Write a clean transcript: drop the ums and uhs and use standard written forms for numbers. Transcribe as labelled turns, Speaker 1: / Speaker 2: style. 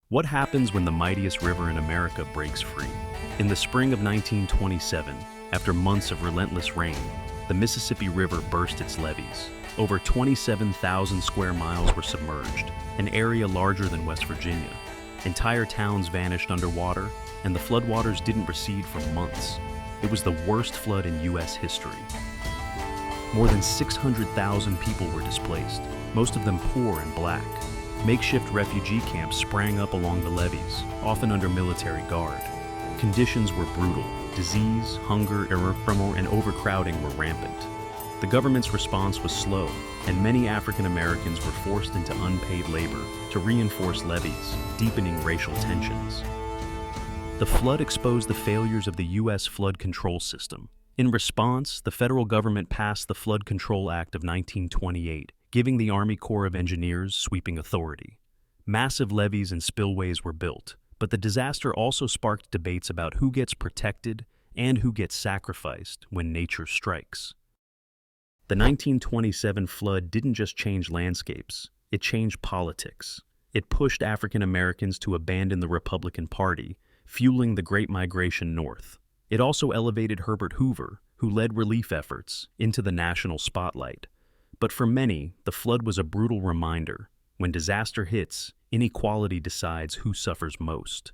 Speaker 1: What happens when the mightiest river in America breaks free? In the spring of 1927, after months of relentless rain, the Mississippi River burst its levees. Over 27,000 square miles were submerged, an area larger than West Virginia. Entire towns vanished underwater, and the floodwaters didn't recede for months. It was the worst flood in U.S. history. More than 600,000 people were displaced, most of them poor and black. Makeshift refugee camps sprang up along the levees, often under military guard. Conditions were brutal. Disease, hunger, and overcrowding were rampant. The government's response was slow, and many African Americans were forced into unpaid labor to reinforce levees, deepening racial tensions. The flood exposed the failures of the U.S. flood control system. In response, the federal government passed the Flood Control Act of 1928, giving the Army Corps of Engineers sweeping authority. Massive levees and spillways were built, but the disaster also sparked debates about who gets protected and who gets sacrificed when nature strikes. The 1927 flood didn't just change landscapes, it changed politics. It pushed African Americans to abandon the Republican Party, fueling the Great Migration north. It also elevated Herbert Hoover, who led relief efforts, into the national spotlight. But for many, the flood was a brutal reminder. When disaster hits, inequality decides who suffers most.